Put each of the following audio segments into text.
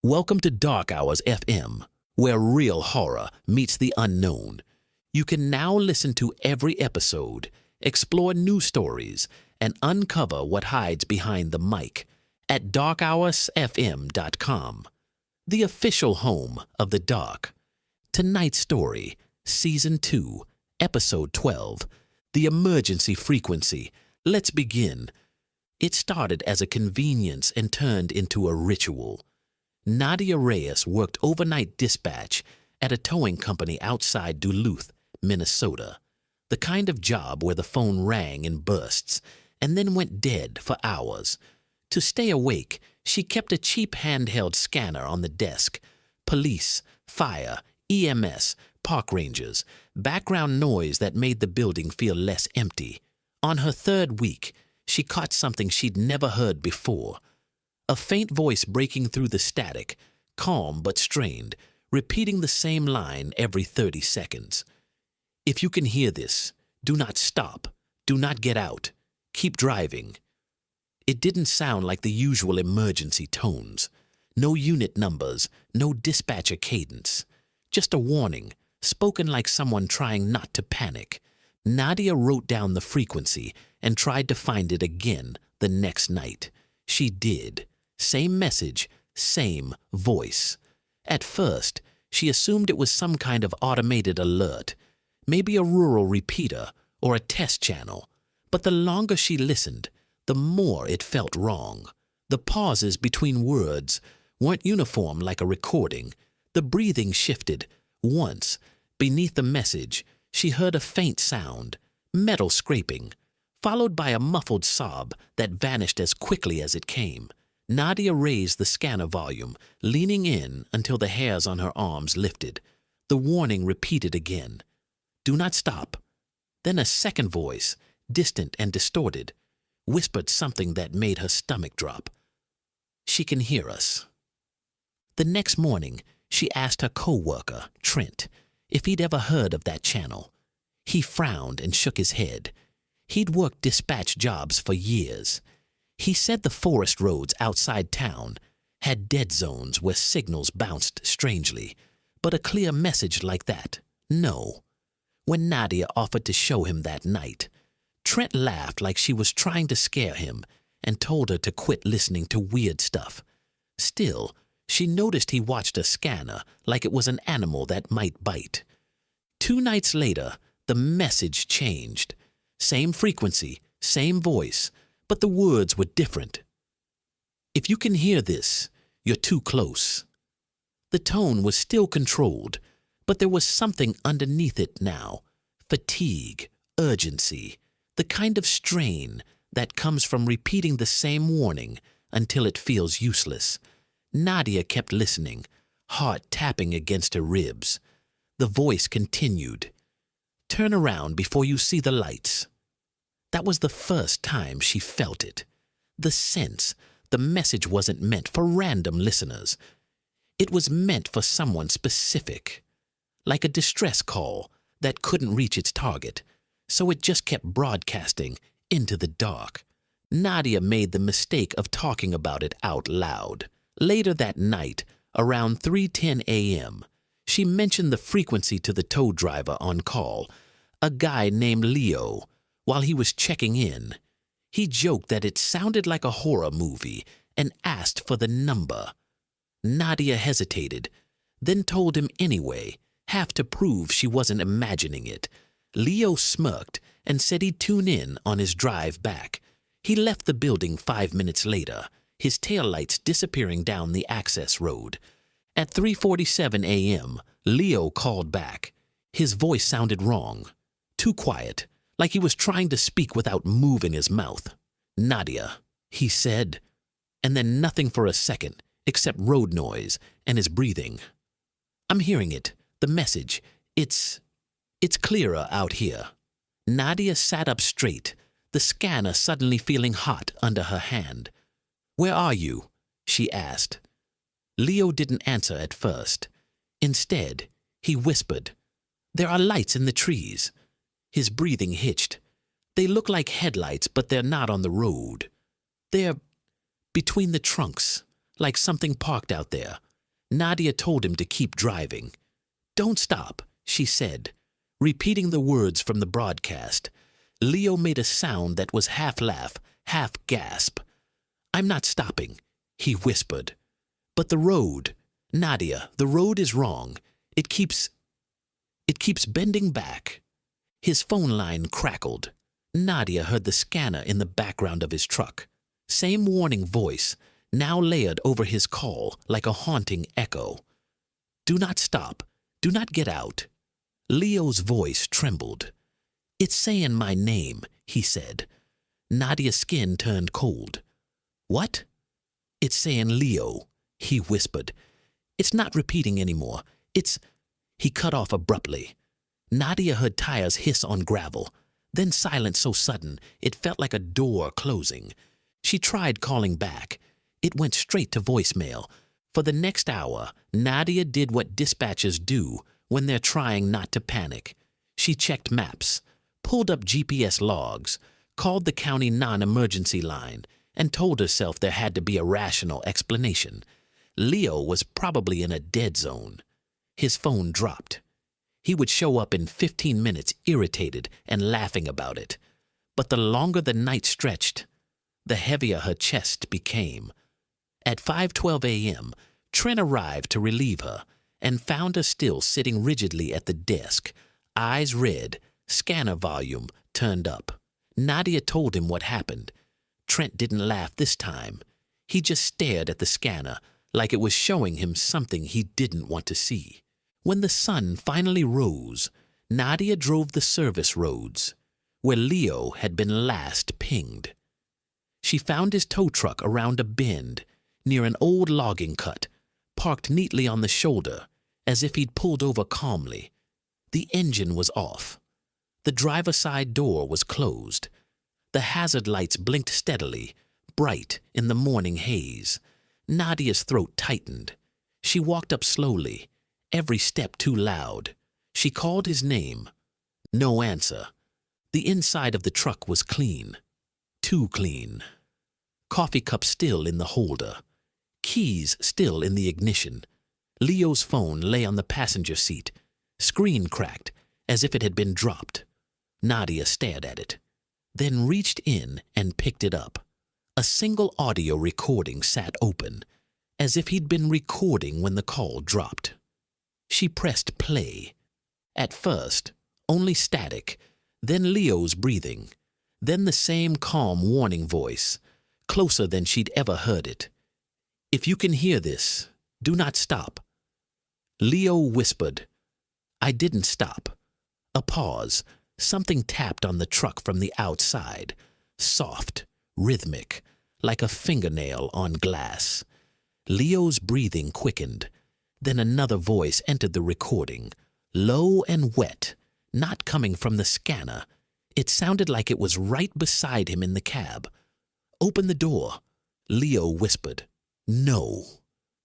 Welcome to Dark Hours FM, where real horror meets the unknown. You can now listen to every episode, explore new stories, and uncover what hides behind the mic at DarkHours-FM.com, the official home of the dark. Tonight's story, Season 2, Episode 12, The Emergency Frequency. Let's begin. It started as a convenience and turned into a ritual. Nadia Reyes worked overnight dispatch at a towing company outside Duluth, Minnesota, the kind of job where the phone rang in bursts and then went dead for hours. To stay awake, she kept a cheap handheld scanner on the desk. Police, fire, EMS, park rangers, background noise that made the building feel less empty. On her third week, she caught something she'd never heard before. A faint voice breaking through the static, calm but strained, repeating the same line every 30 seconds. If you can hear this, do not stop, do not get out, keep driving. It didn't sound like the usual emergency tones. No unit numbers, no dispatcher cadence. Just a warning, spoken like someone trying not to panic. Nadia wrote down the frequency and tried to find it again the next night. She did. Same message, same voice. At first, she assumed it was some kind of automated alert, maybe a rural repeater or a test channel. But the longer she listened, the more it felt wrong. The pauses between words weren't uniform like a recording. The breathing shifted. Once, beneath the message, she heard a faint sound, metal scraping, followed by a muffled sob that vanished as quickly as it came. Nadia raised the scanner volume, leaning in until the hairs on her arms lifted. The warning repeated again. Do not stop. Then a second voice, distant and distorted, whispered something that made her stomach drop. She can hear us. The next morning, she asked her co-worker, Trent, if he'd ever heard of that channel. He frowned and shook his head. He'd worked dispatch jobs for years. He said the forest roads outside town had dead zones where signals bounced strangely, but a clear message like that, no. When Nadia offered to show him that night, Trent laughed like she was trying to scare him and told her to quit listening to weird stuff. Still, she noticed he watched a scanner like it was an animal that might bite. 2 nights later, the message changed. Same frequency, same voice, but the words were different. If you can hear this, you're too close. The tone was still controlled, but there was something underneath it now. Fatigue, urgency, the kind of strain that comes from repeating the same warning until it feels useless. Nadia kept listening, heart tapping against her ribs. The voice continued. Turn around before you see the lights. That was the first time she felt it. The sense the message wasn't meant for random listeners. It was meant for someone specific, like a distress call that couldn't reach its target, so it just kept broadcasting into the dark. Nadia made the mistake of talking about it out loud. Later that night, around 3:10 a.m., she mentioned the frequency to the tow driver on call, a guy named Leo. While he was checking in, he joked that it sounded like a horror movie and asked for the number. Nadia hesitated, then told him anyway, half to prove she wasn't imagining it. Leo smirked and said he'd tune in on his drive back. He left the building 5 minutes later, his taillights disappearing down the access road. At 3:47 a.m., Leo called back. His voice sounded wrong, too quiet, like he was trying to speak without moving his mouth. Nadia, he said, and then nothing for a second except road noise and his breathing. I'm hearing it, the message. It's clearer out here. Nadia sat up straight, the scanner suddenly feeling hot under her hand. Where are you? She asked. Leo didn't answer at first. Instead, he whispered, There are lights in the trees. His breathing hitched. They look like headlights, but they're not on the road. They're between the trunks, like something parked out there. Nadia told him to keep driving. "Don't stop," she said, repeating the words from the broadcast. Leo made a sound that was half laugh, half gasp. "I'm not stopping," he whispered. "But the road, Nadia, the road is wrong. It keeps bending back." His phone line crackled. Nadia heard the scanner in the background of his truck. Same warning voice, now layered over his call like a haunting echo. "Do not stop. Do not get out." Leo's voice trembled. "It's saying my name," he said. Nadia's skin turned cold. "What?" "It's saying Leo," he whispered. "It's not repeating anymore. He cut off abruptly. Nadia heard tires hiss on gravel, then silence so sudden it felt like a door closing. She tried calling back. It went straight to voicemail. For the next hour, Nadia did what dispatchers do when they're trying not to panic. She checked maps, pulled up GPS logs, called the county non-emergency line, and told herself there had to be a rational explanation. Leo was probably in a dead zone. His phone dropped. He would show up in 15 minutes irritated and laughing about it. But the longer the night stretched, the heavier her chest became. At 5:12 a.m., Trent arrived to relieve her and found her still sitting rigidly at the desk, eyes red, scanner volume turned up. Nadia told him what happened. Trent didn't laugh this time. He just stared at the scanner like it was showing him something he didn't want to see. When the sun finally rose, Nadia drove the service roads, where Leo had been last pinged. She found his tow truck around a bend, near an old logging cut, parked neatly on the shoulder, as if he'd pulled over calmly. The engine was off. The driver's side door was closed. The hazard lights blinked steadily, bright in the morning haze. Nadia's throat tightened. She walked up slowly, every step too loud. She called his name. No answer. The inside of the truck was clean. Too clean. Coffee cup still in the holder. Keys still in the ignition. Leo's phone lay on the passenger seat. Screen cracked, as if it had been dropped. Nadia stared at it, then reached in and picked it up. A single audio recording sat open, as if he'd been recording when the call dropped. She pressed play. At first, only static, then Leo's breathing, then the same calm warning voice, closer than she'd ever heard it. "If you can hear this, do not stop." Leo whispered. "I didn't stop." A pause. Something tapped on the truck from the outside, soft, rhythmic, like a fingernail on glass. Leo's breathing quickened. Then another voice entered the recording, low and wet, not coming from the scanner. It sounded like it was right beside him in the cab. "Open the door," Leo whispered. "No."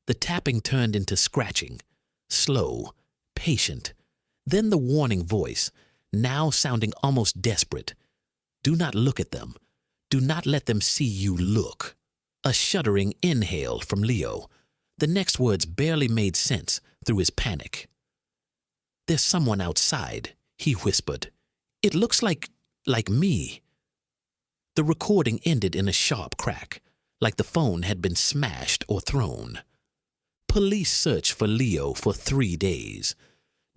The tapping turned into scratching, slow, patient. Then the warning voice, now sounding almost desperate. "Do not look at them. Do not let them see you look." A shuddering inhale from Leo. The next words barely made sense through his panic. "There's someone outside," he whispered. "It looks like me." The recording ended in a sharp crack, like the phone had been smashed or thrown. Police searched for Leo for 3 days.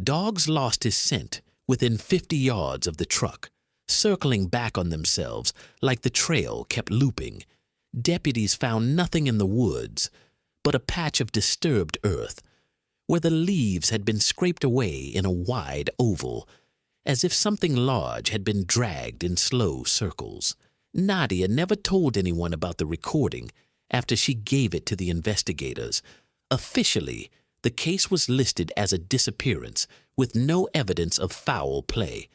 Dogs lost his scent within 50 yards of the truck, circling back on themselves like the trail kept looping. Deputies found nothing in the woods but a patch of disturbed earth, where the leaves had been scraped away in a wide oval, as if something large had been dragged in slow circles. Nadia never told anyone about the recording after she gave it to the investigators. Officially, the case was listed as a disappearance with no evidence of foul play.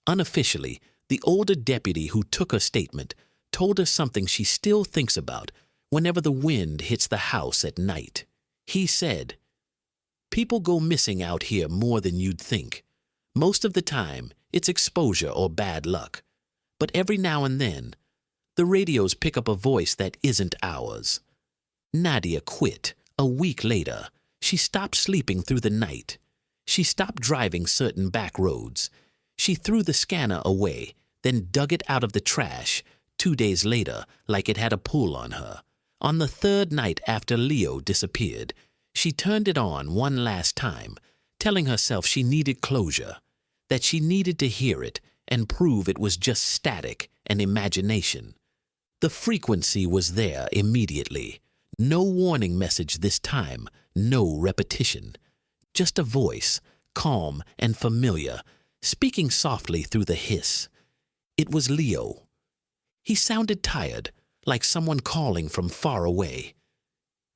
Unofficially, the older deputy who took her statement told her something she still thinks about whenever the wind hits the house at night. He said, "People go missing out here more than you'd think. Most of the time, it's exposure or bad luck. But every now and then, the radios pick up a voice that isn't ours." Nadia quit a week later. She stopped sleeping through the night. She stopped driving certain back roads. She threw the scanner away, then dug it out of the trash 2 days later like it had a pull on her. On the third night after Leo disappeared, she turned it on one last time, telling herself she needed closure, that she needed to hear it and prove it was just static and imagination. The frequency was there immediately. No warning message this time, no repetition. Just a voice, calm and familiar, speaking softly through the hiss. It was Leo. He sounded tired, like someone calling from far away.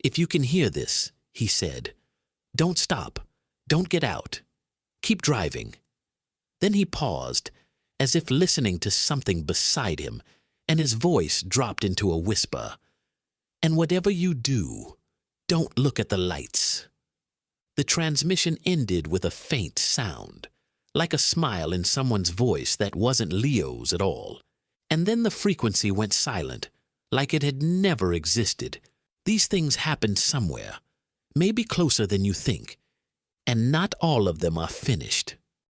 "If you can hear this," he said, "don't stop. Don't get out. Keep driving." Then he paused, as if listening to something beside him, and his voice dropped into a whisper. "And whatever you do, don't look at the lights." The transmission ended with a faint sound, like a smile in someone's voice that wasn't Leo's at all. And then the frequency went silent, like it had never existed. These things happen somewhere, maybe closer than you think, and not all of them are finished.